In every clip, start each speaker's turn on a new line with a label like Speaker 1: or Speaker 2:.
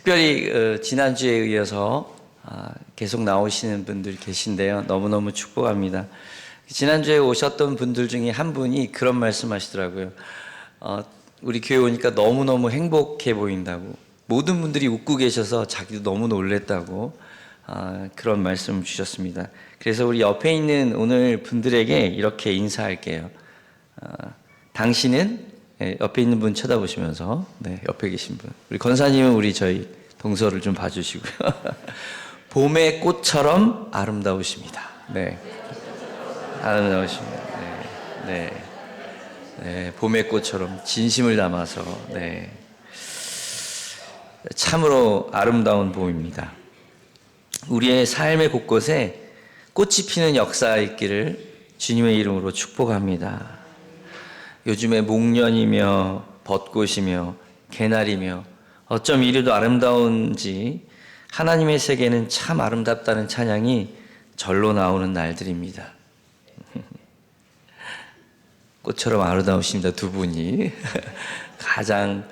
Speaker 1: 특별히 지난주에 이어서 계속 나오시는 분들 계신데요. 너무너무 축복합니다. 지난주에 오셨던 분들 중에 한 분이 그런 말씀 하시더라고요. 우리 교회 오니까 너무너무 행복해 보인다고, 모든 분들이 웃고 계셔서 자기도 너무 놀랬다고 그런 말씀 주셨습니다. 그래서 우리 옆에 있는 오늘 분들에게 이렇게 인사할게요. 당신은, 옆에 있는 분 쳐다보시면서, 네, 옆에 계신 분, 우리 권사님은 우리 저희 동서를 좀 봐주시고요. 봄의 꽃처럼 아름다우십니다. 네, 아름다우십니다. 네, 봄의 꽃처럼 진심을 담아서, 네, 참으로 아름다운 봄입니다. 우리의 삶의 곳곳에 꽃이 피는 역사가 있기를 주님의 이름으로 축복합니다. 요즘에 목련이며 벚꽃이며 개나리며 어쩜 이리도 아름다운지 하나님의 세계는 참 아름답다는 찬양이 절로 나오는 날들입니다. 꽃처럼 아름다우십니다. 두 분이 가장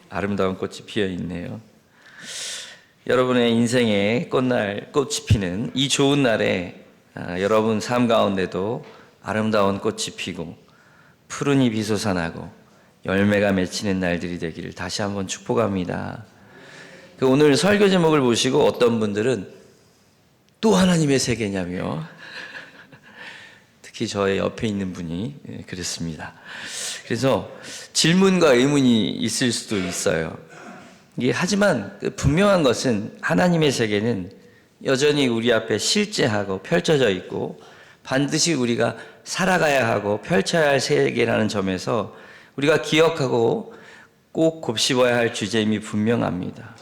Speaker 1: 아름다운 꽃이 피어 있네요. 여러분의 인생에 꽃이 피는 이 좋은 날에 여러분 삶 가운데도 아름다운 꽃이 피고 푸른 잎이 솟아나고 열매가 맺히는 날들이 되기를 다시 한번 축복합니다. 오늘 설교 제목을 보시고 어떤 분들은 또 하나님의 세계냐며, 특히 저의 옆에 있는 분이 그랬습니다. 그래서 질문과 의문이 있을 수도 있어요. 하지만 분명한 것은 하나님의 세계는 여전히 우리 앞에 실제하고 펼쳐져 있고 반드시 우리가 살아가야 하고 펼쳐야 할 세계라는 점에서 우리가 기억하고 꼭 곱씹어야 할 주제임이 분명합니다.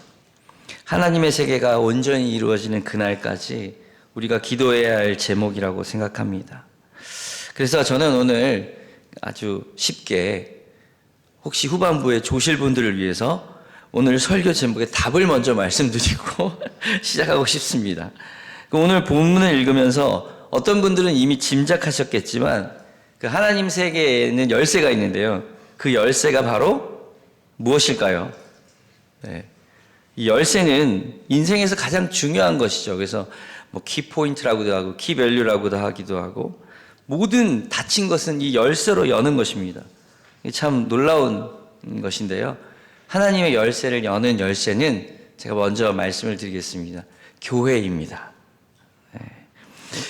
Speaker 1: 하나님의 세계가 온전히 이루어지는 그날까지 우리가 기도해야 할 제목이라고 생각합니다. 그래서 저는 오늘 아주 쉽게 혹시 후반부에 조실 분들을 위해서 오늘 설교 제목의 답을 먼저 말씀드리고 시작하고 싶습니다. 오늘 본문을 읽으면서 어떤 분들은 이미 짐작하셨겠지만 그 하나님 세계에는 열쇠가 있는데요. 그 열쇠가 바로 무엇일까요? 네. 이 열쇠는 인생에서 가장 중요한 것이죠. 그래서 뭐 키포인트라고도 하고 키밸류라고도 하기도 하고, 모든 닫힌 것은 이 열쇠로 여는 것입니다. 참 놀라운 것인데요. 하나님의 열쇠를 여는 열쇠는 제가 먼저 말씀을 드리겠습니다. 교회입니다.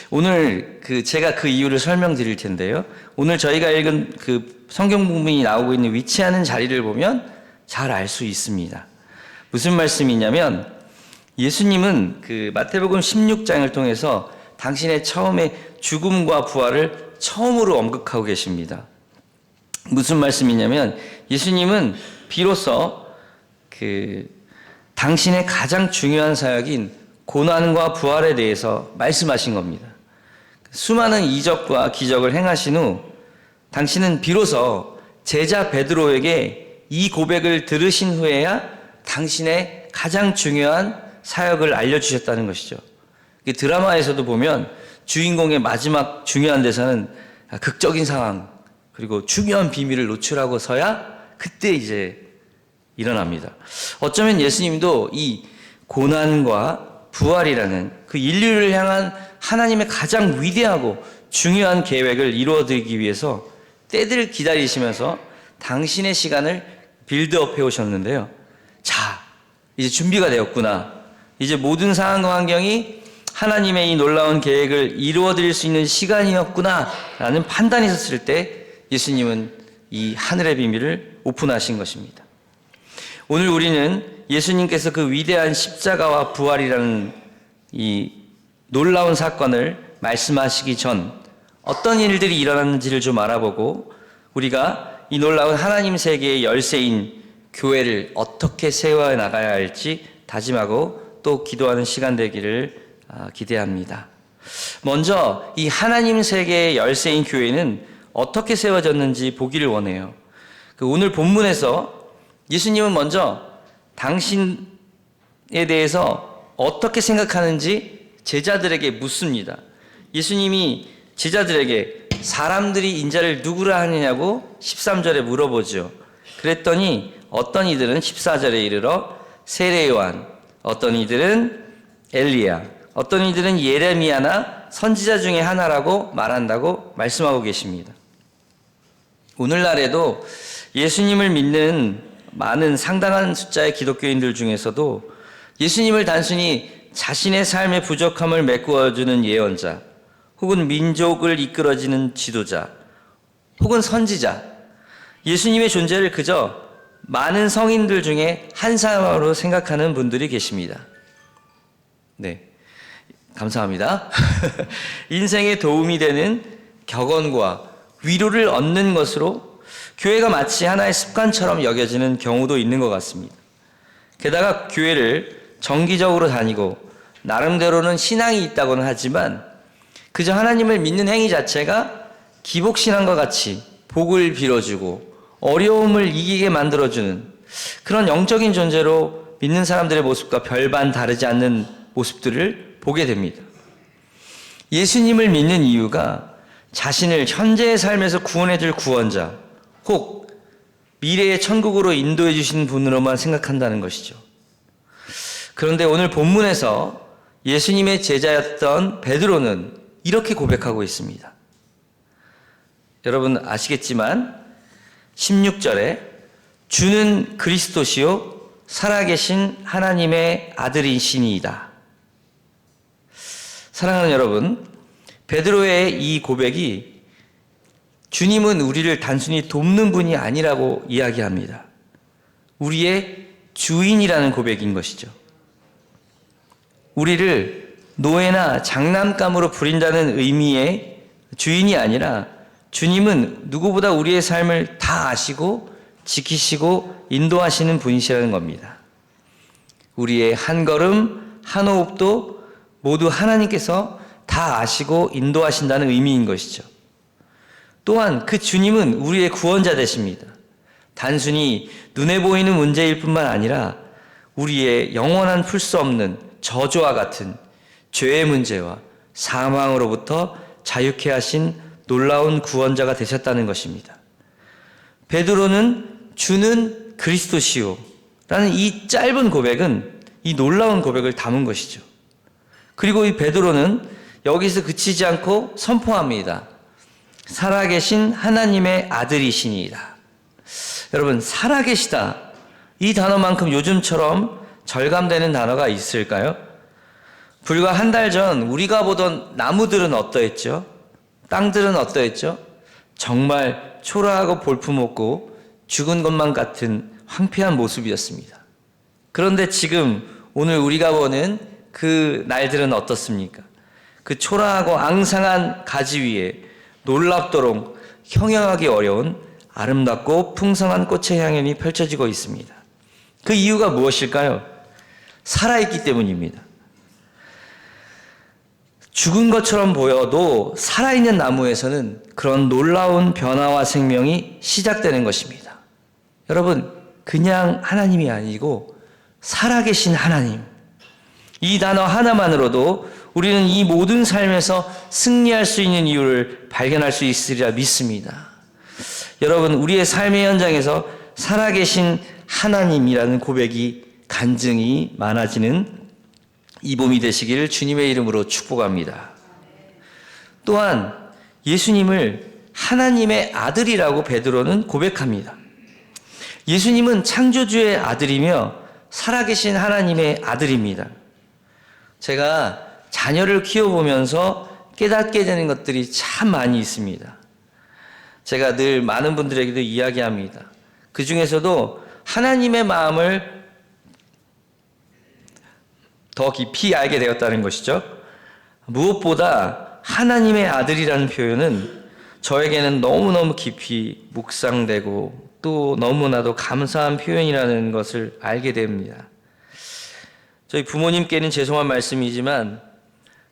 Speaker 1: 오늘 제가 그 이유를 설명드릴 텐데요. 오늘 저희가 읽은 그 성경 부분이 나오고 있는 위치하는 자리를 보면 잘 알 수 있습니다. 무슨 말씀이냐면 예수님은 그 마태복음 16장을 통해서 당신의 처음에 죽음과 부활을 처음으로 언급하고 계십니다. 무슨 말씀이냐면 예수님은 비로소 당신의 가장 중요한 사역인 고난과 부활에 대해서 말씀하신 겁니다. 수많은 이적과 기적을 행하신 후 당신은 비로소 제자 베드로에게 이 고백을 들으신 후에야 당신의 가장 중요한 사역을 알려주셨다는 것이죠. 드라마에서도 보면 주인공의 마지막 중요한 대사는 극적인 상황 그리고 중요한 비밀을 노출하고서야 그때 이제 일어납니다. 어쩌면 예수님도 이 고난과 부활이라는 그 인류를 향한 하나님의 가장 위대하고 중요한 계획을 이루어드리기 위해서 때들을 기다리시면서 당신의 시간을 빌드업 해오셨는데요. 자, 이제 준비가 되었구나. 이제 모든 상황과 환경이 하나님의 이 놀라운 계획을 이루어드릴 수 있는 시간이었구나 라는 판단이 있었을 때 예수님은 이 하늘의 비밀을 오픈하신 것입니다. 오늘 우리는 예수님께서 그 위대한 십자가와 부활이라는 이 놀라운 사건을 말씀하시기 전 어떤 일들이 일어났는지를 좀 알아보고 우리가 이 놀라운 하나님 세계의 열쇠인 교회를 어떻게 세워 나가야 할지 다짐하고 또 기도하는 시간 되기를 기대합니다. 먼저 이 하나님 세계의 열쇠인 교회는 어떻게 세워졌는지 보기를 원해요. 오늘 본문에서 예수님은 먼저 당신에 대해서 어떻게 생각하는지 제자들에게 묻습니다. 예수님이 제자들에게 사람들이 인자를 누구라 하느냐고 13절에 물어보죠. 그랬더니 어떤 이들은 14절에 이르러 세례 요한, 어떤 이들은 엘리야, 어떤 이들은 예레미야나 선지자 중에 하나라고 말한다고 말씀하고 계십니다. 오늘날에도 예수님을 믿는 많은 상당한 숫자의 기독교인들 중에서도 예수님을 단순히 자신의 삶의 부족함을 메꾸어주는 예언자, 혹은 민족을 이끌어지는 지도자, 혹은 선지자, 예수님의 존재를 그저 많은 성인들 중에 한 사람으로 생각하는 분들이 계십니다. 네, 감사합니다. 인생에 도움이 되는 격언과 위로를 얻는 것으로 교회가 마치 하나의 습관처럼 여겨지는 경우도 있는 것 같습니다. 게다가 교회를 정기적으로 다니고 나름대로는 신앙이 있다고는 하지만 그저 하나님을 믿는 행위 자체가 기복신앙과 같이 복을 빌어주고 어려움을 이기게 만들어주는 그런 영적인 존재로 믿는 사람들의 모습과 별반 다르지 않는 모습들을 보게 됩니다. 예수님을 믿는 이유가 자신을 현재의 삶에서 구원해 줄 구원자, 혹 미래의 천국으로 인도해 주신 분으로만 생각한다는 것이죠. 그런데 오늘 본문에서 예수님의 제자였던 베드로는 이렇게 고백하고 있습니다. 여러분 아시겠지만 16절에 주는 그리스도시요 살아계신 하나님의 아들이시니이다. 사랑하는 여러분, 베드로의 이 고백이 주님은 우리를 단순히 돕는 분이 아니라고 이야기합니다. 우리의 주인이라는 고백인 것이죠. 우리를 노예나 장난감으로 부린다는 의미의 주인이 아니라 주님은 누구보다 우리의 삶을 다 아시고 지키시고 인도하시는 분이시라는 겁니다. 우리의 한 걸음, 한 호흡도 모두 하나님께서 다 아시고 인도하신다는 의미인 것이죠. 또한 그 주님은 우리의 구원자 되십니다. 단순히 눈에 보이는 문제일 뿐만 아니라 우리의 영원한 풀 수 없는 저주와 같은 죄의 문제와 사망으로부터 자유케 하신 놀라운 구원자가 되셨다는 것입니다. 베드로는 주는 그리스도시요 라는 이 짧은 고백은 이 놀라운 고백을 담은 것이죠. 그리고 이 베드로는 여기서 그치지 않고 선포합니다. 살아계신 하나님의 아들이시니이다. 여러분, 살아계시다, 이 단어만큼 요즘처럼 절감되는 단어가 있을까요? 불과 한 달 전 우리가 보던 나무들은 어떠했죠? 땅들은 어떠했죠? 정말 초라하고 볼품없고 죽은 것만 같은 황폐한 모습이었습니다. 그런데 지금 오늘 우리가 보는 그 날들은 어떻습니까? 그 초라하고 앙상한 가지 위에 놀랍도록 형용하기 어려운 아름답고 풍성한 꽃의 향연이 펼쳐지고 있습니다. 그 이유가 무엇일까요? 살아있기 때문입니다. 죽은 것처럼 보여도 살아있는 나무에서는 그런 놀라운 변화와 생명이 시작되는 것입니다. 여러분, 그냥 하나님이 아니고 살아계신 하나님, 이 단어 하나만으로도 우리는 이 모든 삶에서 승리할 수 있는 이유를 발견할 수 있으리라 믿습니다. 여러분, 우리의 삶의 현장에서 살아계신 하나님이라는 고백이 간증이 많아지는 이 봄이 되시기를 주님의 이름으로 축복합니다. 또한 예수님을 하나님의 아들이라고 베드로는 고백합니다. 예수님은 창조주의 아들이며 살아계신 하나님의 아들입니다. 제가 자녀를 키워보면서 깨닫게 되는 것들이 참 많이 있습니다. 제가 늘 많은 분들에게도 이야기합니다. 그 중에서도 하나님의 마음을 더 깊이 알게 되었다는 것이죠. 무엇보다 하나님의 아들이라는 표현은 저에게는 너무너무 깊이 묵상되고 또 너무나도 감사한 표현이라는 것을 알게 됩니다. 저희 부모님께는 죄송한 말씀이지만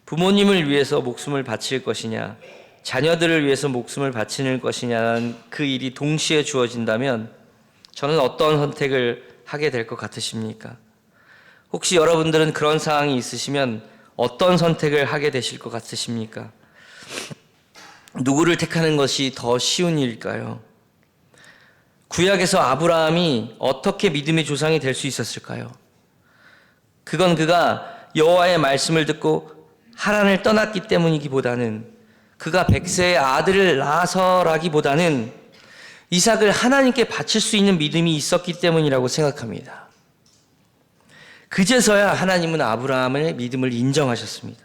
Speaker 1: 부모님을 위해서 목숨을 바칠 것이냐, 자녀들을 위해서 목숨을 바치는 것이냐는 그 일이 동시에 주어진다면 저는 어떤 선택을 하게 될 것 같으십니까? 혹시 여러분들은 그런 상황이 있으시면 어떤 선택을 하게 되실 것 같으십니까? 누구를 택하는 것이 더 쉬운 일일까요? 구약에서 아브라함이 어떻게 믿음의 조상이 될 수 있었을까요? 그건 그가 여호와의 말씀을 듣고 하란을 떠났기 때문이기보다는, 그가 백세의 아들을 낳아서라기보다는 이삭을 하나님께 바칠 수 있는 믿음이 있었기 때문이라고 생각합니다. 그제서야 하나님은 아브라함의 믿음을 인정하셨습니다.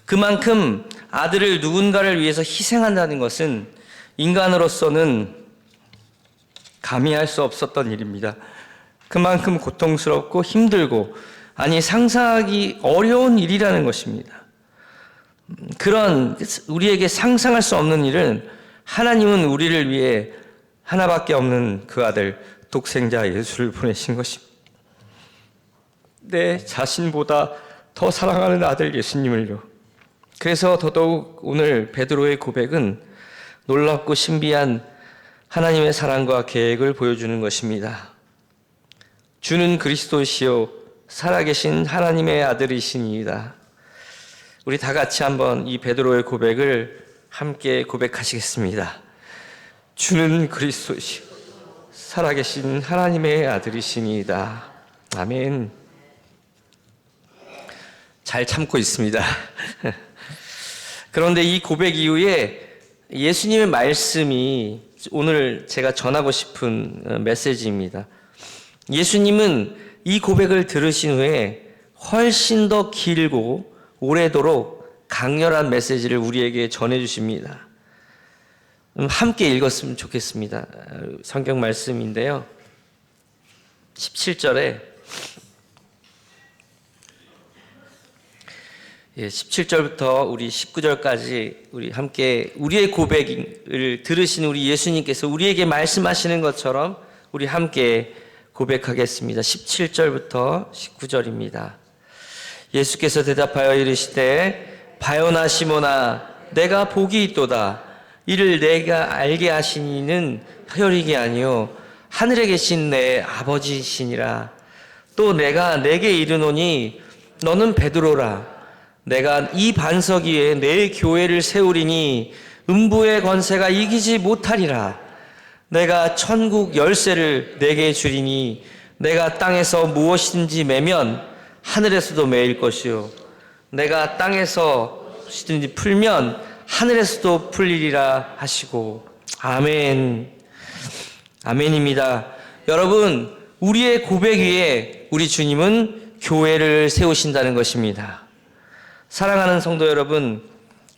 Speaker 1: 그만큼 아들을 누군가를 위해서 희생한다는 것은 인간으로서는 감히 할 수 없었던 일입니다. 그만큼 고통스럽고 힘들고, 아니 상상하기 어려운 일이라는 것입니다. 그런 우리에게 상상할 수 없는 일은 하나님은 우리를 위해 하나밖에 없는 그 아들 독생자 예수를 보내신 것입니다. 내 자신보다 더 사랑하는 아들 예수님을요. 그래서 더더욱 오늘 베드로의 고백은 놀랍고 신비한 하나님의 사랑과 계획을 보여주는 것입니다. 주는 그리스도시요 살아계신 하나님의 아들이시니이다. 우리 다 같이 한번 이 베드로의 고백을 함께 고백하시겠습니다. 주는 그리스도시요 살아계신 하나님의 아들이시니이다. 아멘. 잘 참고 있습니다. 그런데 이 고백 이후에 예수님의 말씀이 오늘 제가 전하고 싶은 메시지입니다. 예수님은 이 고백을 들으신 후에 훨씬 더 길고 오래도록 강렬한 메시지를 우리에게 전해주십니다. 함께 읽었으면 좋겠습니다. 성경 말씀인데요. 17절에 17절부터 우리 19절까지 우리 함께 우리의 고백을 들으신 우리 예수님께서 우리에게 말씀하시는 것처럼 우리 함께 고백하겠습니다. 17절부터 19절입니다. 예수께서 대답하여 이르시되 바요나 시모나 내가 복이 있도다. 이를 내가 알게 하시니는 혈육이 아니요 하늘에 계신 내 아버지시니라. 또 내가 내게 이르노니 너는 베드로라. 내가 이 반석 위에 내 교회를 세우리니 음부의 권세가 이기지 못하리라. 내가 천국 열쇠를 내게 주리니 내가 땅에서 무엇이든지 매면 하늘에서도 매일 것이요 내가 땅에서 무엇이든지 풀면 하늘에서도 풀리리라 하시고. 아멘. 아멘입니다. 여러분, 우리의 고백 위에 우리 주님은 교회를 세우신다는 것입니다. 사랑하는 성도 여러분,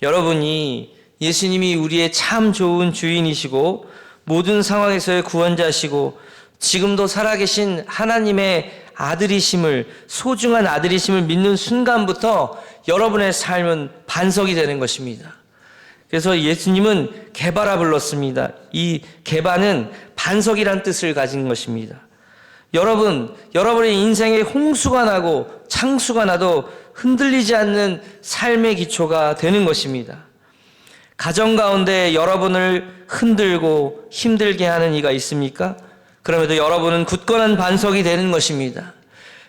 Speaker 1: 여러분이 예수님이 우리의 참 좋은 주인이시고 모든 상황에서의 구원자시고 지금도 살아계신 하나님의 아들이심을, 소중한 아들이심을 믿는 순간부터 여러분의 삶은 반석이 되는 것입니다. 그래서 예수님은 게바라 불렀습니다. 이 게바는 반석이란 뜻을 가진 것입니다. 여러분의 인생에 홍수가 나고 창수가 나도 흔들리지 않는 삶의 기초가 되는 것입니다. 가정 가운데 여러분을 흔들고 힘들게 하는 이가 있습니까? 그럼에도 여러분은 굳건한 반석이 되는 것입니다.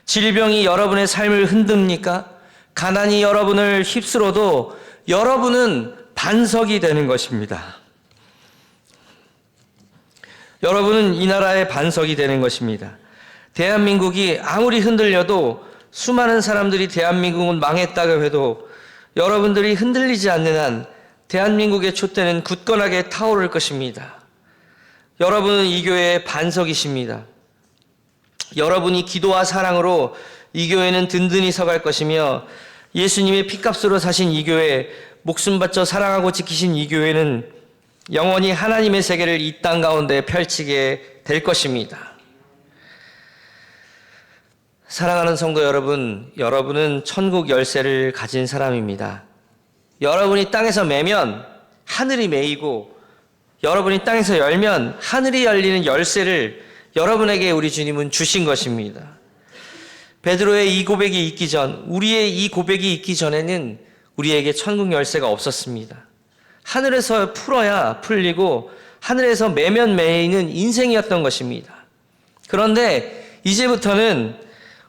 Speaker 1: 질병이 여러분의 삶을 흔듭니까? 가난이 여러분을 휩쓸어도 여러분은 반석이 되는 것입니다. 여러분은 이 나라의 반석이 되는 것입니다. 대한민국이 아무리 흔들려도 수많은 사람들이 대한민국은 망했다고 해도 여러분들이 흔들리지 않는 한 대한민국의 촛대는 굳건하게 타오를 것입니다. 여러분은 이 교회의 반석이십니다. 여러분이 기도와 사랑으로 이 교회는 든든히 서갈 것이며 예수님의 피값으로 사신 이 교회, 목숨 바쳐 사랑하고 지키신 이 교회는 영원히 하나님의 세계를 이 땅 가운데 펼치게 될 것입니다. 사랑하는 성도 여러분, 여러분은 천국 열쇠를 가진 사람입니다. 여러분이 땅에서 매면 하늘이 매이고 여러분이 땅에서 열면 하늘이 열리는 열쇠를 여러분에게 우리 주님은 주신 것입니다. 베드로의 이 고백이 있기 전, 우리의 이 고백이 있기 전에는 우리에게 천국 열쇠가 없었습니다. 하늘에서 풀어야 풀리고 하늘에서 매면 매이는 인생이었던 것입니다. 그런데 이제부터는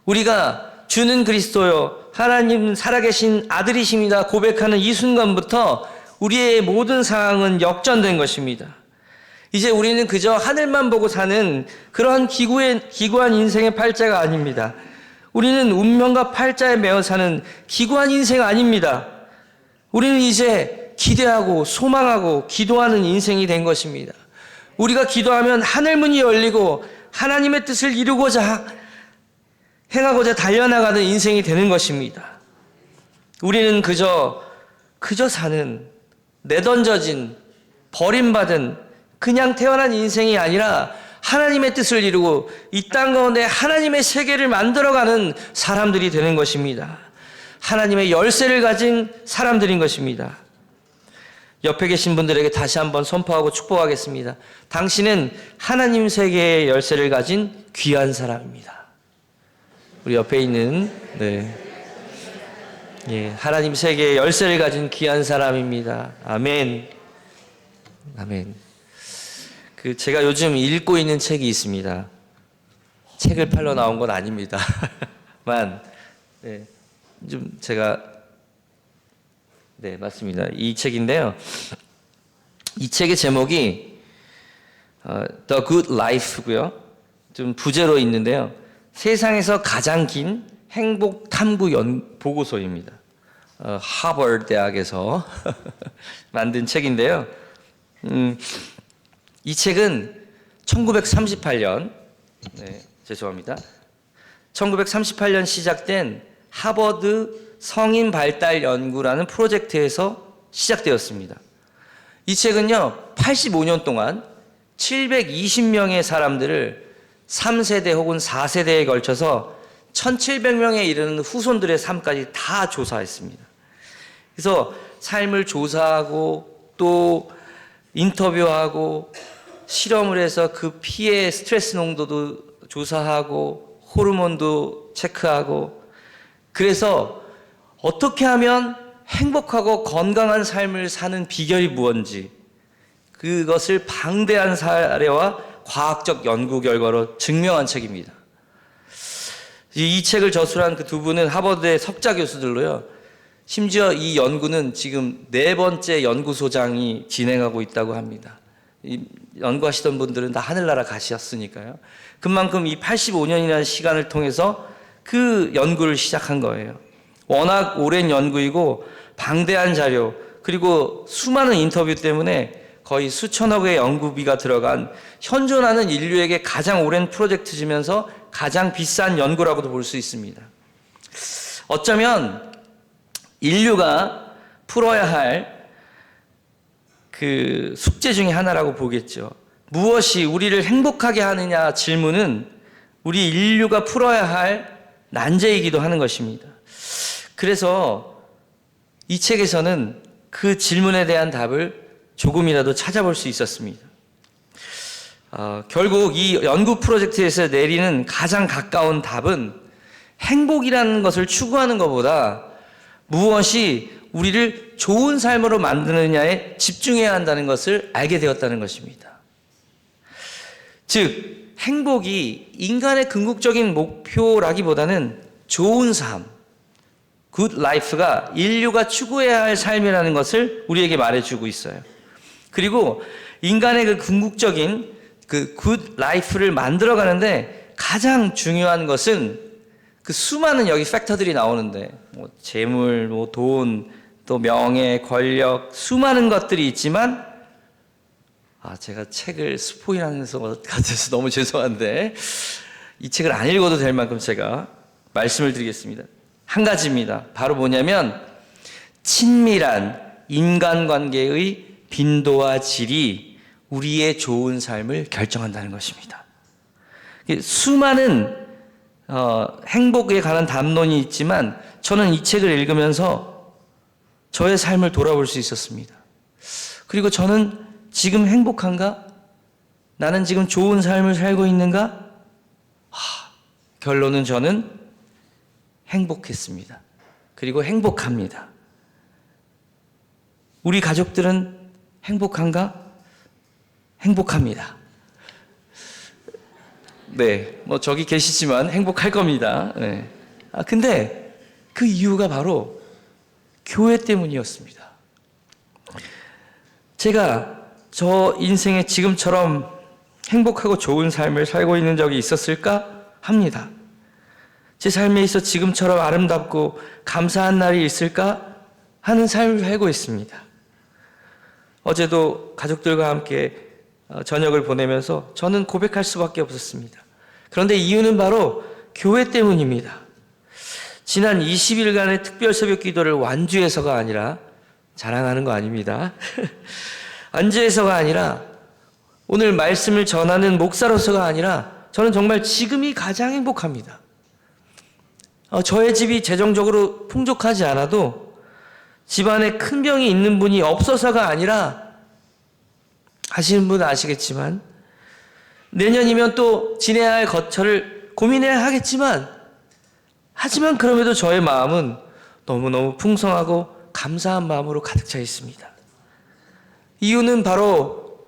Speaker 1: 우리가 주는 그리스도요 하나님 살아계신 아들이십니다 고백하는 이 순간부터 우리의 모든 상황은 역전된 것입니다. 이제 우리는 그저 하늘만 보고 사는 그러한 기구한 인생의 팔자가 아닙니다. 우리는 운명과 팔자에 매어 사는 기구한 인생 아닙니다. 우리는 이제 기대하고 소망하고 기도하는 인생이 된 것입니다. 우리가 기도하면 하늘문이 열리고 하나님의 뜻을 이루고자 행하고자 달려나가는 인생이 되는 것입니다. 우리는 그저 사는 내던져진 버림받은 그냥 태어난 인생이 아니라 하나님의 뜻을 이루고 이 땅 가운데 하나님의 세계를 만들어가는 사람들이 되는 것입니다. 하나님의 열쇠를 가진 사람들인 것입니다. 옆에 계신 분들에게 다시 한번 선포하고 축복하겠습니다. 당신은 하나님 세계의 열쇠를 가진 귀한 사람입니다. 우리 옆에 있는 하나님 세계의 열쇠를 가진 귀한 사람입니다. 아멘. 아멘. 제가 요즘 읽고 있는 책이 있습니다. 책을 팔러 나온 건 아닙니다. 좀 제가 맞습니다. 이 책인데요. 이 책의 제목이 The Good Life고요. 좀 부제로 있는데요. 세상에서 가장 긴 행복 탐구 보고서입니다. 하버드 대학에서 만든 책인데요. 이 책은 1938년, 1938년 시작된 하버드 성인 발달 연구라는 프로젝트에서 시작되었습니다. 이 책은요, 85년 동안 720명의 사람들을 3세대 혹은 4세대에 걸쳐서 1700명에 이르는 후손들의 삶까지 다 조사했습니다. 그래서 삶을 조사하고 또 인터뷰하고 실험을 해서 그 피의 스트레스 농도도 조사하고 호르몬도 체크하고 그래서 어떻게 하면 행복하고 건강한 삶을 사는 비결이 무엇인지 그것을 방대한 사례와 과학적 연구 결과로 증명한 책입니다. 이 책을 저술한 그 두 분은 하버드의 석좌 교수들로요. 심지어 이 연구는 지금 4번째 연구소장이 진행하고 있다고 합니다. 이 연구하시던 분들은 다 하늘나라 가셨으니까요. 그만큼 이 85년이라는 시간을 통해서 그 연구를 시작한 거예요. 워낙 오랜 연구이고 방대한 자료 그리고 수많은 인터뷰 때문에 거의 수천억의 연구비가 들어간 현존하는 인류에게 가장 오랜 프로젝트지면서 가장 비싼 연구라고도 볼 수 있습니다. 어쩌면 인류가 풀어야 할 그 숙제 중에 하나라고 보겠죠. 무엇이 우리를 행복하게 하느냐 질문은 우리 인류가 풀어야 할 난제이기도 하는 것입니다. 그래서 이 책에서는 그 질문에 대한 답을 조금이라도 찾아볼 수 있었습니다. 결국 이 연구 프로젝트에서 내리는 가장 가까운 답은 행복이라는 것을 추구하는 것보다 무엇이 우리를 좋은 삶으로 만드느냐에 집중해야 한다는 것을 알게 되었다는 것입니다. 즉, 행복이 인간의 궁극적인 목표라기보다는 좋은 삶, good life가 인류가 추구해야 할 삶이라는 것을 우리에게 말해주고 있어요. 그리고 인간의 그 궁극적인 그 good life를 만들어가는데 가장 중요한 것은 그 수많은 여기 팩터들이 나오는데 뭐 재물, 뭐 돈, 또 명예, 권력, 수많은 것들이 있지만 제가 책을 스포일하는 것 같아서 너무 죄송한데 이 책을 안 읽어도 될 만큼 제가 말씀을 드리겠습니다. 한 가지입니다. 바로 뭐냐면 친밀한 인간관계의 빈도와 질이 우리의 좋은 삶을 결정한다는 것입니다. 수많은 행복에 관한 담론이 있지만 저는 이 책을 읽으면서 저의 삶을 돌아볼 수 있었습니다. 그리고 저는 지금 행복한가? 나는 지금 좋은 삶을 살고 있는가? 결론은 저는 행복했습니다. 그리고 행복합니다. 우리 가족들은 행복한가? 행복합니다. 뭐 저기 계시지만 행복할 겁니다. 근데 그 이유가 바로 교회 때문이었습니다. 제가 저 인생에 지금처럼 행복하고 좋은 삶을 살고 있는 적이 있었을까 합니다.
Speaker 2: 제 삶에 있어 지금처럼 아름답고 감사한 날이 있을까 하는 삶을 살고 있습니다. 어제도 가족들과 함께 저녁을 보내면서 저는 고백할 수밖에 없었습니다. 그런데 이유는 바로 교회 때문입니다. 지난 20일간의 특별 새벽 기도를 완주해서가 아니라, 자랑하는 거 아닙니다. 완주해서가 아니라, 오늘 말씀을 전하는 목사로서가 아니라, 저는 정말 지금이 가장 행복합니다. 저의 집이 재정적으로 풍족하지 않아도 집안에 큰 병이 있는 분이 없어서가 아니라, 아시는 분은 아시겠지만 내년이면 또 지내야 할 거처를 고민해야 하겠지만, 하지만 그럼에도 저의 마음은 너무너무 풍성하고 감사한 마음으로 가득 차 있습니다. 이유는 바로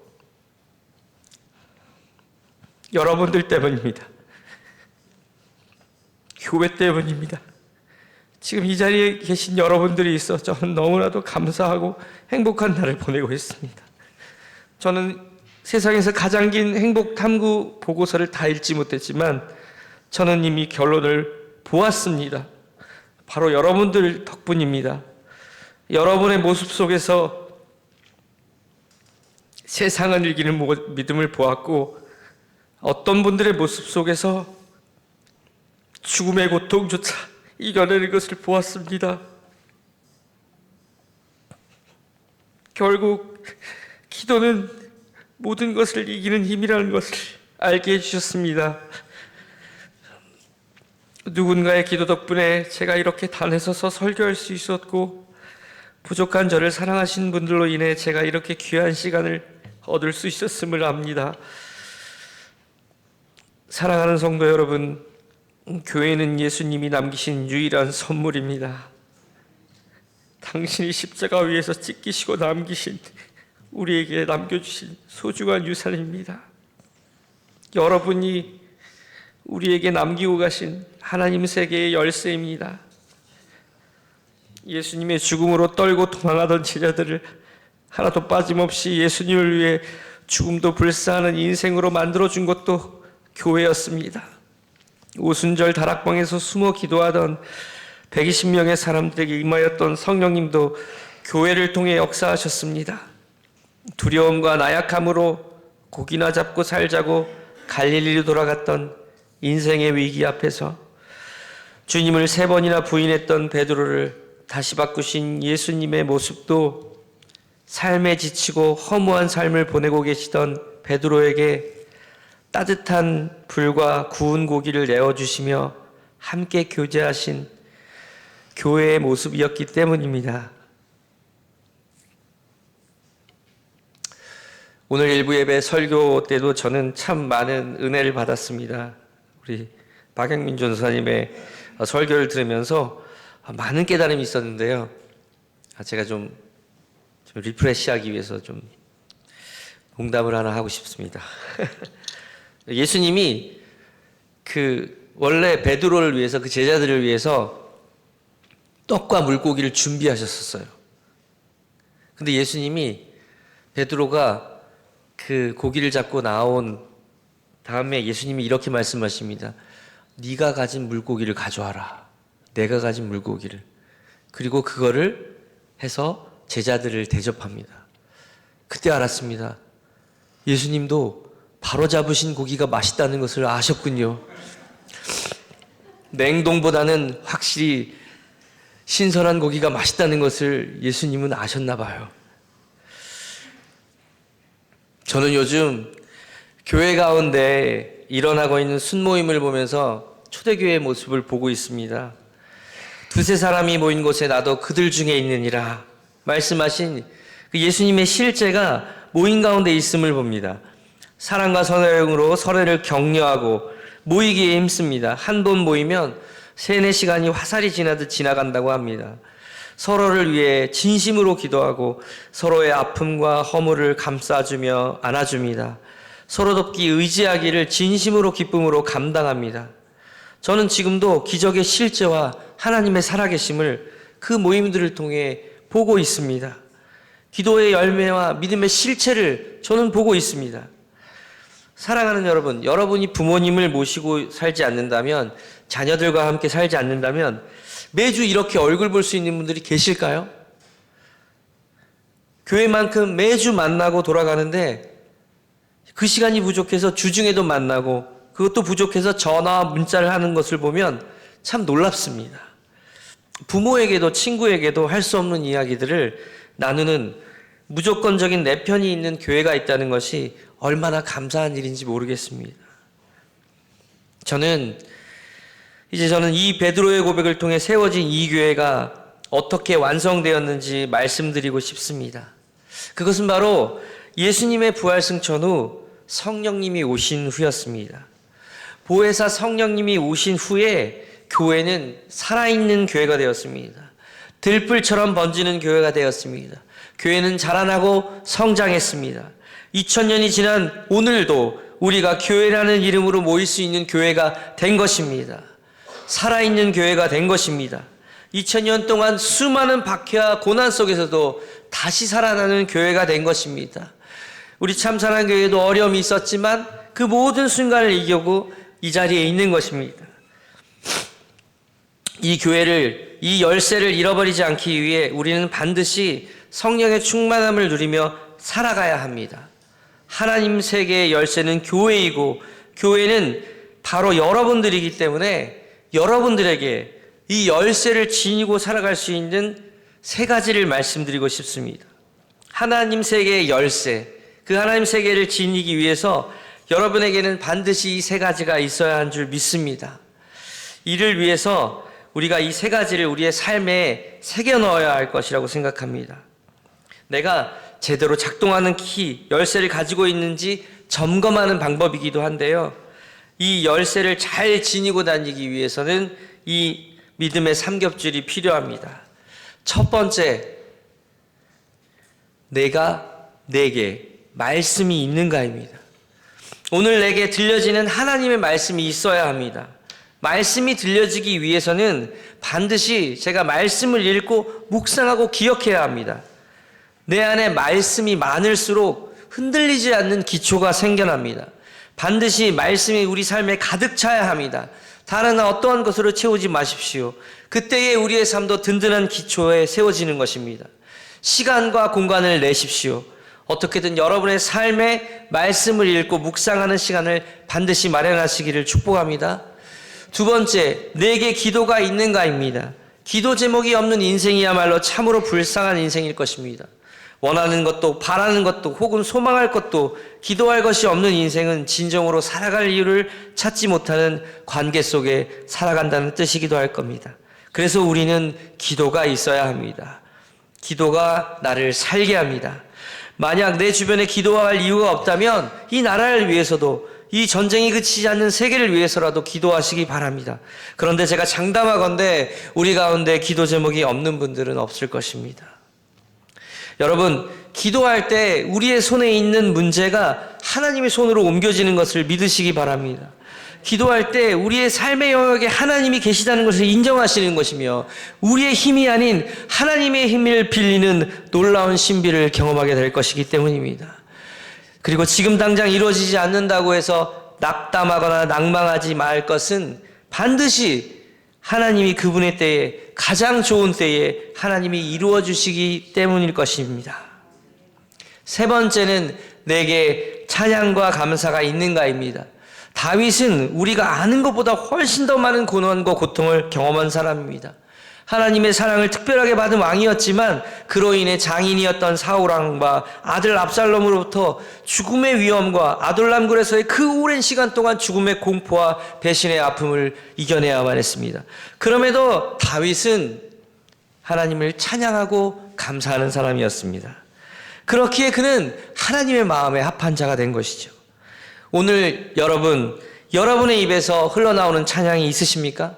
Speaker 2: 여러분들 때문입니다. 교회 때문입니다. 지금 이 자리에 계신 여러분들이 있어 저는 너무나도 감사하고 행복한 날을 보내고 있습니다. 저는 세상에서 가장 긴 행복 탐구 보고서를 다 읽지 못했지만 저는 이미 결론을 보았습니다. 바로 여러분들 덕분입니다. 여러분의 모습 속에서 세상을 이기는 믿음을 보았고, 어떤 분들의 모습 속에서 죽음의 고통조차 이겨내는 것을 보았습니다. 결국 기도는 모든 것을 이기는 힘이라는 것을 알게 해주셨습니다. 누군가의 기도 덕분에 제가 이렇게 단에 서서 설교할 수 있었고, 부족한 저를 사랑하신 분들로 인해 제가 이렇게 귀한 시간을 얻을 수 있었음을 압니다. 사랑하는 성도 여러분, 교회는 예수님이 남기신 유일한 선물입니다. 당신이 십자가 위에서 찢기시고 남기신, 우리에게 남겨주신 소중한 유산입니다. 여러분이 우리에게 남기고 가신 하나님 세계의 열쇠입니다. 예수님의 죽음으로 떨고 도망하던 제자들을 하나도 빠짐없이 예수님을 위해 죽음도 불사하는 인생으로 만들어준 것도 교회였습니다. 오순절 다락방에서 숨어 기도하던 120명의 사람들에게 임하였던 성령님도 교회를 통해 역사하셨습니다. 두려움과 나약함으로 고기나 잡고 살자고 갈릴리로 돌아갔던 인생의 위기 앞에서 주님을 3번이나 부인했던 베드로를 다시 바꾸신 예수님의 모습도 삶에 지치고 허무한 삶을 보내고 계시던 베드로에게 따뜻한 불과 구운 고기를 내어주시며 함께 교제하신 교회의 모습이었기 때문입니다. 오늘 일부 예배 설교 때도 저는 참 많은 은혜를 받았습니다. 우리 박영민 전사님의 설교를 들으면서 많은 깨달음이 있었는데요. 제가 좀 리프레시하기 위해서 좀 농담을 하나 하고 싶습니다. 예수님이 원래 베드로를 위해서, 그 제자들을 위해서 떡과 물고기를 준비하셨었어요. 근데 예수님이 베드로가 그 고기를 잡고 나온 다음에 예수님이 이렇게 말씀하십니다. 네가 가진 물고기를 가져와라. 내가 가진 물고기를. 그리고 그거를 해서 제자들을 대접합니다. 그때 알았습니다. 예수님도 바로 잡으신 고기가 맛있다는 것을 아셨군요. 냉동보다는 확실히 신선한 고기가 맛있다는 것을 예수님은 아셨나 봐요. 저는 요즘 교회 가운데 일어나고 있는 순모임을 보면서 초대교회의 모습을 보고 있습니다. 2-3 사람이 모인 곳에 나도 그들 중에 있느니라 말씀하신 그 예수님의 실제가 모임 가운데 있음을 봅니다. 사랑과 선행으로 서로를 격려하고 모이기에 힘씁니다. 한 번 모이면 3-4시간이 화살이 지나듯 지나간다고 합니다. 서로를 위해 진심으로 기도하고 서로의 아픔과 허물을 감싸주며 안아줍니다. 서로 돕기 의지하기를 진심으로 기쁨으로 감당합니다. 저는 지금도 기적의 실제와 하나님의 살아계심을 그 모임들을 통해 보고 있습니다. 기도의 열매와 믿음의 실체를 저는 보고 있습니다. 사랑하는 여러분, 여러분이 부모님을 모시고 살지 않는다면, 자녀들과 함께 살지 않는다면 매주 이렇게 얼굴 볼 수 있는 분들이 계실까요? 교회만큼 매주 만나고 돌아가는데 그 시간이 부족해서 주중에도 만나고 그것도 부족해서 전화와 문자를 하는 것을 보면 참 놀랍습니다. 부모에게도 친구에게도 할 수 없는 이야기들을 나누는 무조건적인 내 편이 있는 교회가 있다는 것이 얼마나 감사한 일인지 모르겠습니다. 저는 이 베드로의 고백을 통해 세워진 이 교회가 어떻게 완성되었는지 말씀드리고 싶습니다. 그것은 바로 예수님의 부활 승천 후 성령님이 오신 후였습니다. 보혜사 성령님이 오신 후에 교회는 살아있는 교회가 되었습니다. 들불처럼 번지는 교회가 되었습니다. 교회는 자라나고 성장했습니다. 2000년이 지난 오늘도 우리가 교회라는 이름으로 모일 수 있는 교회가 된 것입니다. 살아있는 교회가 된 것입니다. 2000년 동안 수많은 박해와 고난 속에서도 다시 살아나는 교회가 된 것입니다. 우리 참사랑교회도 어려움이 있었지만 그 모든 순간을 이기고 이 자리에 있는 것입니다. 이 교회를, 이 열쇠를 잃어버리지 않기 위해 우리는 반드시 성령의 충만함을 누리며 살아가야 합니다. 하나님 세계의 열쇠는 교회이고 교회는 바로 여러분들이기 때문에 여러분들에게 이 열쇠를 지니고 살아갈 수 있는 세 가지를 말씀드리고 싶습니다. 하나님 세계의 열쇠, 그 하나님 세계를 지니기 위해서 여러분에게는 반드시 이 세 가지가 있어야 한 줄 믿습니다. 이를 위해서 우리가 이 세 가지를 우리의 삶에 새겨 넣어야 할 것이라고 생각합니다. 내가 제대로 작동하는 키, 열쇠를 가지고 있는지 점검하는 방법이기도 한데요. 이 열쇠를 잘 지니고 다니기 위해서는 이 믿음의 삼겹줄이 필요합니다. 첫 번째, 내게 말씀이 있는가입니다. 오늘 내게 들려지는 하나님의 말씀이 있어야 합니다. 말씀이 들려지기 위해서는 반드시 제가 말씀을 읽고 묵상하고 기억해야 합니다. 내 안에 말씀이 많을수록 흔들리지 않는 기초가 생겨납니다. 반드시 말씀이 우리 삶에 가득 차야 합니다. 다른 어떠한 것으로 채우지 마십시오. 그때에 우리의 삶도 든든한 기초에 세워지는 것입니다. 시간과 공간을 내십시오. 어떻게든 여러분의 삶에 말씀을 읽고 묵상하는 시간을 반드시 마련하시기를 축복합니다. 두 번째, 내게 기도가 있는가입니다. 기도 제목이 없는 인생이야말로 참으로 불쌍한 인생일 것입니다. 원하는 것도 바라는 것도 혹은 소망할 것도 기도할 것이 없는 인생은 진정으로 살아갈 이유를 찾지 못하는 관계 속에 살아간다는 뜻이기도 할 겁니다. 그래서 우리는 기도가 있어야 합니다. 기도가 나를 살게 합니다. 만약 내 주변에 기도할 이유가 없다면 이 나라를 위해서도 이 전쟁이 그치지 않는 세계를 위해서라도 기도하시기 바랍니다. 그런데 제가 장담하건대 우리 가운데 기도 제목이 없는 분들은 없을 것입니다. 여러분, 기도할 때 우리의 손에 있는 문제가 하나님의 손으로 옮겨지는 것을 믿으시기 바랍니다. 기도할 때 우리의 삶의 영역에 하나님이 계시다는 것을 인정하시는 것이며 우리의 힘이 아닌 하나님의 힘을 빌리는 놀라운 신비를 경험하게 될 것이기 때문입니다. 그리고 지금 당장 이루어지지 않는다고 해서 낙담하거나 낭망하지 말 것은 반드시 하나님이 그분의 때에, 가장 좋은 때에 하나님이 이루어 주시기 때문일 것입니다. 세 번째는 내게 찬양과 감사가 있는가입니다. 다윗은 우리가 아는 것보다 훨씬 더 많은 고난과 고통을 경험한 사람입니다. 하나님의 사랑을 특별하게 받은 왕이었지만 그로 인해 장인이었던 사울왕과 아들 압살롬으로부터 죽음의 위험과 아둘람굴에서의 그 오랜 시간 동안 죽음의 공포와 배신의 아픔을 이겨내야만 했습니다. 그럼에도 다윗은 하나님을 찬양하고 감사하는 사람이었습니다. 그렇기에 그는 하나님의 마음에 합한 자가 된 것이죠. 오늘 여러분의 입에서 흘러나오는 찬양이 있으십니까?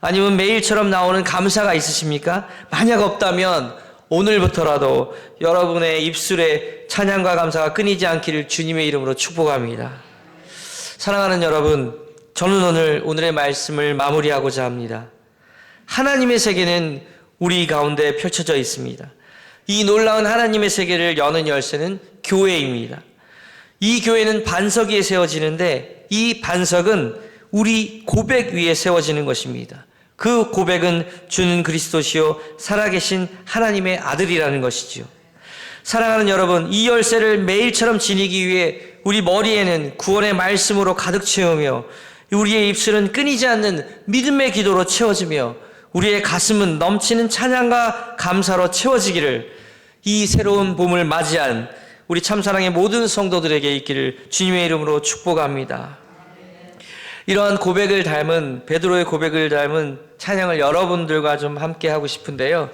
Speaker 2: 아니면 매일처럼 나오는 감사가 있으십니까? 만약 없다면 오늘부터라도 여러분의 입술에 찬양과 감사가 끊이지 않기를 주님의 이름으로 축복합니다. 사랑하는 여러분, 저는 오늘의 말씀을 마무리하고자 합니다. 하나님의 세계는 우리 가운데 펼쳐져 있습니다. 이 놀라운 하나님의 세계를 여는 열쇠는 교회입니다. 이 교회는 반석 위에 세워지는데 이 반석은 우리 고백 위에 세워지는 것입니다. 그 고백은 주는 그리스도시요 살아계신 하나님의 아들이라는 것이지요. 사랑하는 여러분, 이 열쇠를 매일처럼 지니기 위해 우리 머리에는 구원의 말씀으로 가득 채우며 우리의 입술은 끊이지 않는 믿음의 기도로 채워지며 우리의 가슴은 넘치는 찬양과 감사로 채워지기를 이 새로운 봄을 맞이한 우리 참사랑의 모든 성도들에게 있기를 주님의 이름으로 축복합니다. 이러한 고백을 닮은 베드로의 고백을 닮은 찬양을 여러분들과 좀 함께 하고 싶은데요.